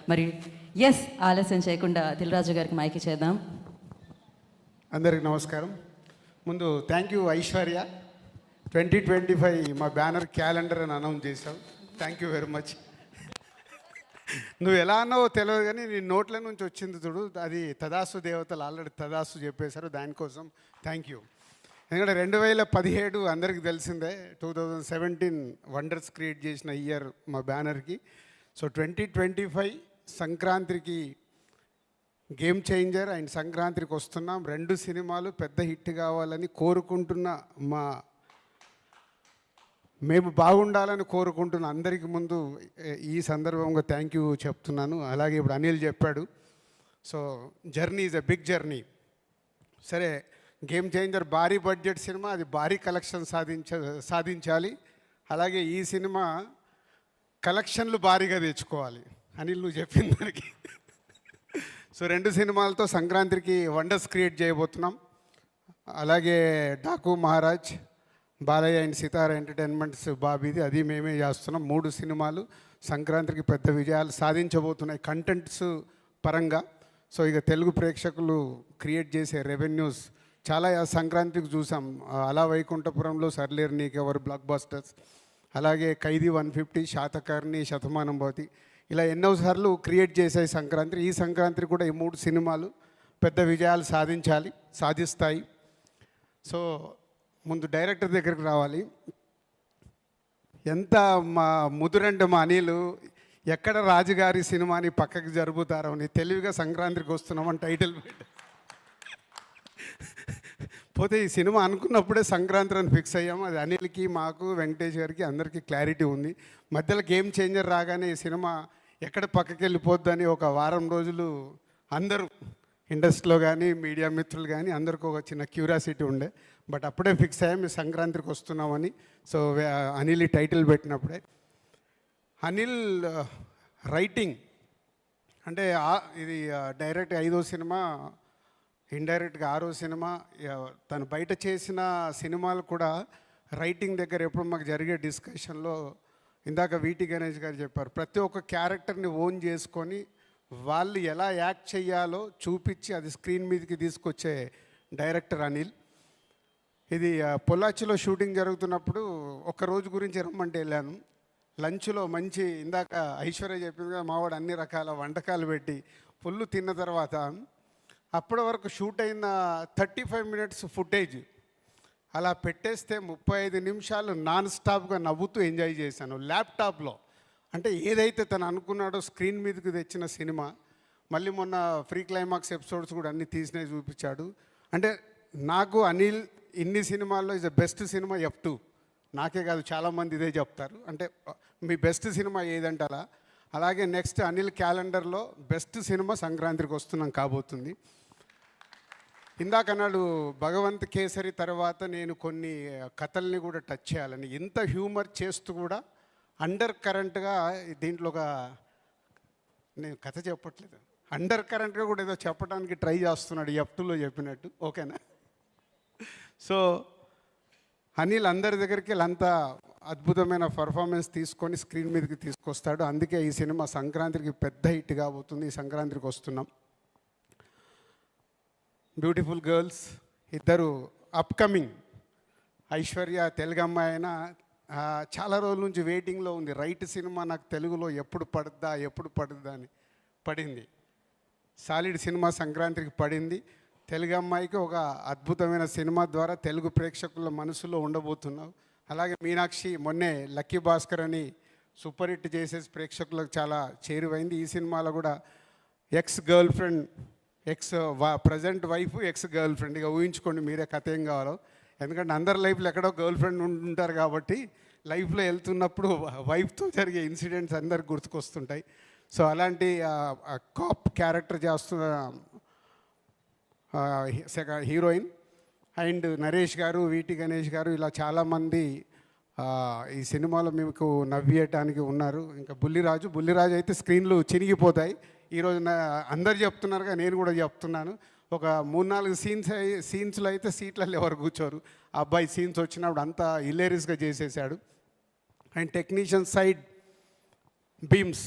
మరి ఎస్ ఆలస్యం చేయకుండా దిల్రాజు గారికి మైకి చేద్దాం. అందరికి నమస్కారం. ముందు థ్యాంక్ యూ ఐశ్వర్య, 2025 మా బ్యానర్ క్యాలెండర్ అని అనౌన్స్ చేశావు. Thank you very much. నువ్వు ఎలా అన్నావో తెలియదు కానీ నీ నోట్ల నుంచి వచ్చింది చూడు, అది తదాసు దేవతలు ఆల్రెడీ తదాసు చెప్పేశారు. దానికోసం థ్యాంక్ యూ. ఎందుకంటే 2017 అందరికీ తెలిసిందే, 2017 వండర్స్ క్రియేట్ చేసిన ఇయర్ మా బ్యానర్కి. సో 2025 సంక్రాంతికి గేమ్ చేంజర్ అండ్ సంక్రాంతికి వస్తున్నాం. 2 సినిమాలు పెద్ద హిట్ కావాలని కోరుకుంటున్న మేము బాగుండాలని కోరుకుంటున్న అందరికీ ముందు ఈ సందర్భంగా థ్యాంక్ యూ చెప్తున్నాను. అలాగే ఇప్పుడు అనిల్ చెప్పాడు, so journey is a big journey. సరే, గేమ్ చేంజర్ భారీ బడ్జెట్ సినిమా, అది భారీ కలెక్షన్ సాధించాలి. అలాగే ఈ సినిమా కలెక్షన్లు భారీగా తెచ్చుకోవాలి. అనిల్ నువ్వు చెప్పిన దానికి. సో 2 సినిమాలతో సంక్రాంతికి వండర్స్ క్రియేట్ చేయబోతున్నాం. అలాగే డాకు మహారాజ్, బాలయ్య అండ్ సితార ఎంటర్టైన్మెంట్స్ బాబీది, అది మేమే చేస్తున్నాం. 3 సినిమాలు సంక్రాంతికి పెద్ద విజయాలు సాధించబోతున్నాయి కంటెంట్స్ పరంగా. సో ఇక తెలుగు ప్రేక్షకులు క్రియేట్ చేసే రెవెన్యూస్ చాలా సంక్రాంతికి చూసాం. అలా వైకుంఠపురంలో సర్లేరు నీకెవరు బ్లాక్ బస్టర్స్, అలాగే ఖైదీ 150, శాతకర్ణి, శతమానం భవతి, ఇలా ఎన్నోసార్లు క్రియేట్ చేసాయి సంక్రాంతి. ఈ సంక్రాంతి కూడా ఈ 3 సినిమాలు పెద్ద విజయాలు సాధిస్తాయి. సో ముందు డైరెక్టర్ దగ్గరికి రావాలి. ఎంత మా ముదురంటే మా అనిలు ఎక్కడ రాజుగారి సినిమాని పక్కకి జరుపుతారో అని తెలివిగా సంక్రాంతికి వస్తున్నామని టైటిల్ పెట్టి పోతే ఈ సినిమా అనుకున్నప్పుడే సంక్రాంతి అని ఫిక్స్ అయ్యాము. అది అనిల్కి, మాకు, వెంకటేష్ గారికి అందరికీ క్లారిటీ ఉంది. మధ్యలో గేమ్ చేంజర్ రాగానే ఈ సినిమా ఎక్కడ పక్కకి వెళ్ళిపోద్దని ఒక వారం రోజులు అందరూ ఇండస్ట్రీలో కానీ మీడియా మిత్రులు కానీ అందరికీ ఒక చిన్న క్యూరియాసిటీ ఉండే. బట్ అప్పుడే ఫిక్స్ అయ్యాం ఈ సంక్రాంతికి వస్తున్నామని. సో అనిల్ ఈ టైటిల్ పెట్టినప్పుడే అనిల్ రైటింగ్ అంటే ఇది డైరెక్ట్ 5వ సినిమా, ఇండైరెక్ట్గా 6వ సినిమా. తను బయట చేసిన సినిమాలు కూడా రైటింగ్ దగ్గర ఎప్పుడు మాకు జరిగే డిస్కషన్లో ఇందాక వీటి గణేష్ గారు చెప్పారు, ప్రతి ఒక్క క్యారెక్టర్ని ఓన్ చేసుకొని వాళ్ళు ఎలా యాక్ట్ చేయాలో చూపించి అది స్క్రీన్ మీదకి తీసుకొచ్చే డైరెక్టర్ అనిల్. ఇది పొల్లాచిలో షూటింగ్ జరుగుతున్నప్పుడు ఒక రోజు గురించి రమ్మంటే వెళ్ళాను. లంచ్లో మంచి ఇందాక ఐశ్వర్య చెప్పిందిగా మావాడు అన్ని రకాల వంటకాలు పెట్టి ఫుల్ తిన్న తర్వాత అప్పటి వరకు షూట్ అయిన 35 మినిట్స్ ఫుటేజ్ అలా పెట్టేస్తే 35 నిమిషాలు నాన్ స్టాప్గా నవ్వుతూ ఎంజాయ్ చేశాను ల్యాప్టాప్లో. అంటే ఏదైతే తను అనుకున్నాడో స్క్రీన్ మీదకి తెచ్చిన సినిమా. మళ్ళీ మొన్న ఫ్రీ క్లైమాక్స్ ఎపిసోడ్స్ కూడా అన్నీ తీసినవి చూపించాడు. అంటే నాకు అనిల్ ఇన్ని సినిమాల్లో is the best cinema F2. నాకే కాదు చాలామంది ఇదే చెప్తారు. అంటే మీ బెస్ట్ సినిమా ఏదంటారా. అలాగే నెక్స్ట్ అనిల్ క్యాలెండర్లో బెస్ట్ సినిమా సంక్రాంతికి వస్తున్నాం కాబోతుంది. ఇందాక అన్నాడు భగవంత్ కేసరి తర్వాత నేను కొన్ని కథల్ని కూడా టచ్ చేయాలని. ఇంత హ్యూమర్ చేస్తూ కూడా అండర్ కరెంట్గా దీంట్లో ఒక, నేను కథ చెప్పట్లేదు, అండర్ కరెంట్గా కూడా ఏదో చెప్పడానికి ట్రై చేస్తున్నాడు F2లో చెప్పినట్టు. ఓకేనా? సో అనిల్ అందరి దగ్గరికి అంత అద్భుతమైన పర్ఫార్మెన్స్ తీసుకొని స్క్రీన్ మీదకి తీసుకొస్తాడు. అందుకే ఈ సినిమా సంక్రాంతికి పెద్ద హిట్ కాబోతుంది. ఈ సంక్రాంతికి వస్తున్నాం. బ్యూటిఫుల్ గర్ల్స్ ఇద్దరు అప్కమింగ్. ఐశ్వర్య తెలుగు అమ్మాయి అయినా చాలా రోజుల నుంచి వెయిటింగ్లో ఉంది. రైట్ సినిమా నాకు తెలుగులో ఎప్పుడు పడుద్దా అని పడింది. సాలిడ్ సినిమా సంక్రాంతికి పడింది. తెలుగు అమ్మాయికి ఒక అద్భుతమైన సినిమా ద్వారా తెలుగు ప్రేక్షకుల మనసులో ఉండబోతున్నావు. అలాగే మీనాక్షి మొన్నే లక్కీ భాస్కర్ అని సూపర్ హిట్ చేసేసి ప్రేక్షకులకు చాలా చేరువైంది. ఈ సినిమాలో కూడా ex girl friend, present wife, ex girl friend. ఇక ఊహించుకోండి మీరే కథ ఏం కావాలో. ఎందుకంటే అందరి లైఫ్లో ఎక్కడో గర్ల్ ఫ్రెండ్ ఉంటారు కాబట్టి లైఫ్లో వెళ్తున్నప్పుడు వైఫ్తో జరిగే ఇన్సిడెంట్స్ అందరికి గుర్తుకొస్తుంటాయి. సో అలాంటి కాప్ క్యారెక్టర్ చేస్తున్న హీరోయిన్. అండ్ నరేష్ గారు, వీటి గణేష్ గారు, ఇలా చాలామంది ఈ సినిమాలో మీకు నవ్వేయటానికి ఉన్నారు. ఇంకా బుల్లిరాజు అయితే స్క్రీన్లు చినిగిపోతాయి. ఈరోజు అందరు చెప్తున్నారుగా, నేను కూడా చెప్తున్నాను. ఒక 3-4 సీన్స్లో అయితే సీట్లలో ఎవరు కూర్చోరు. ఆ అబ్బాయి సీన్స్ వచ్చినప్పుడు అంతా హిలేరియస్గా చేసేసాడు. అండ్ టెక్నీషియన్ సైడ్ బీమ్స్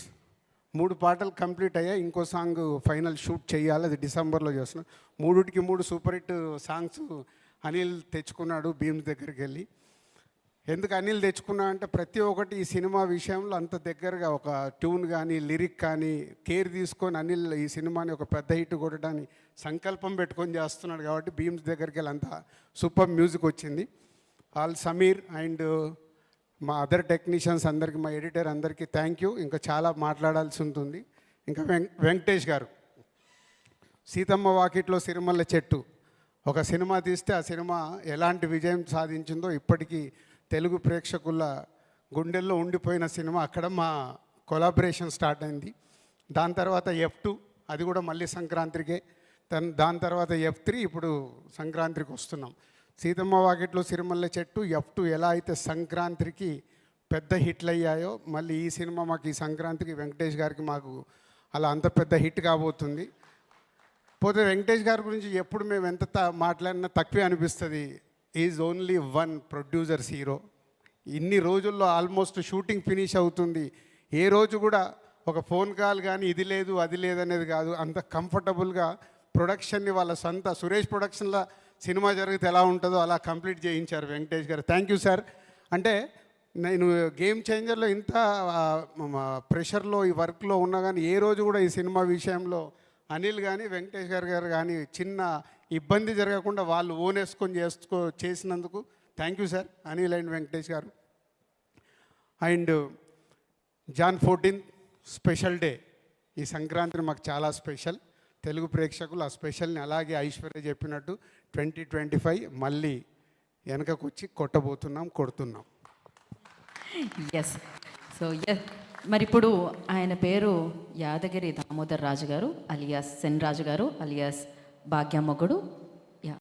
3 పాటలు కంప్లీట్ అయ్యాయి. ఇంకో సాంగ్ ఫైనల్ షూట్ చేయాలి, అది డిసెంబర్లో చేస్తున్నాం. 3కి 3 సూపర్ హిట్ సాంగ్స్ అనిల్ తెచ్చుకున్నాడు భీమ్స్ దగ్గరికి వెళ్ళి. ఎందుకు అనిల్ తెచ్చుకున్నా అంటే ప్రతి ఒక్కటి ఈ సినిమా విషయంలో అంత దగ్గరగా ఒక ట్యూన్ కానీ లిరిక్ కానీ కేర్ తీసుకొని అనిల్ ఈ సినిమాని ఒక పెద్ద హిట్ కొట్టడానికి సంకల్పం పెట్టుకొని చేస్తున్నాడు కాబట్టి భీమ్స్ దగ్గరికి వెళ్ళి అంత సూపర్ మ్యూజిక్ వచ్చింది. ఆల్ సమీర్ అండ్ మా అదర్ టెక్నీషియన్స్ అందరికీ, మా ఎడిటర్ అందరికీ థ్యాంక్ యూ. ఇంకా చాలా మాట్లాడాల్సి ఉంటుంది. ఇంకా వెంకటేష్ గారు, సీతమ్మ వాకిట్లో సిరిమల్ల చెట్టు ఒక సినిమా తీస్తే ఆ సినిమా ఎలాంటి విజయం సాధించిందో ఇప్పటికీ తెలుగు ప్రేక్షకుల గుండెల్లో ఉండిపోయిన సినిమా. అక్కడ మా కొలాబరేషన్ స్టార్ట్ అయింది. దాని తర్వాత F2, అది కూడా మళ్ళీ సంక్రాంతికే. దాని తర్వాత F3, ఇప్పుడు సంక్రాంతికి వస్తున్నాం. సీతమ్మ వాకిట్లో సిరిమల్ల చెట్టు, F2 ఎలా అయితే సంక్రాంతికి పెద్ద హిట్లు అయ్యాయో, మళ్ళీ ఈ సినిమా మాకు ఈ సంక్రాంతికి వెంకటేష్ గారికి మాకు అలా అంత పెద్ద హిట్ కాబోతుంది. పోతే వెంకటేష్ గారి గురించి ఎప్పుడు మేము ఎంత మాట్లాడినా తక్కువే అనిపిస్తుంది. Is only one producers hero. ఇన్ని రోజుల్లో ఆల్మోస్ట్ షూటింగ్ ఫినిష్ అవుతుంది. ఏ రోజు కూడా ఒక ఫోన్ కాల్ కానీ ఇది లేదు అది లేదనేది కాదు. అంత కంఫర్టబుల్గా ప్రొడక్షన్ని వాళ్ళ సొంత సురేష్ ప్రొడక్షన్లో సినిమా జరిగితే ఎలా ఉంటుందో అలా కంప్లీట్ చేయించారు వెంకటేష్ గారు. Thank you sir. అంటే నేను గేమ్ చేంజర్లో ఇంత ప్రెషర్లో ఈ వర్క్లో ఉన్నా కానీ ఏ రోజు కూడా ఈ సినిమా విషయంలో అనిల్ కానీ వెంకటేష్ గారు కానీ చిన్న ఇబ్బంది జరగకుండా వాళ్ళు ఓనేసుకొని చేసినందుకు thank you sir Anil and Venkatesh గారు. And Jan 14 special day. ఈ సంక్రాంతి మాకు చాలా స్పెషల్. తెలుగు ప్రేక్షకులు ఆ స్పెషల్ని అలాగే ఐశ్వర్య చెప్పినట్టు 2025 మళ్ళీ వెనకకు వచ్చి కొడుతున్నాం. ఎస్. సో ఎస్, మరి ఇప్పుడు ఆయన పేరు యాదగిరి దామోదర్ రాజు గారు అలియాస్ సెన్ రాజు గారు అలియాస్ భాగ్యమ్మగుడు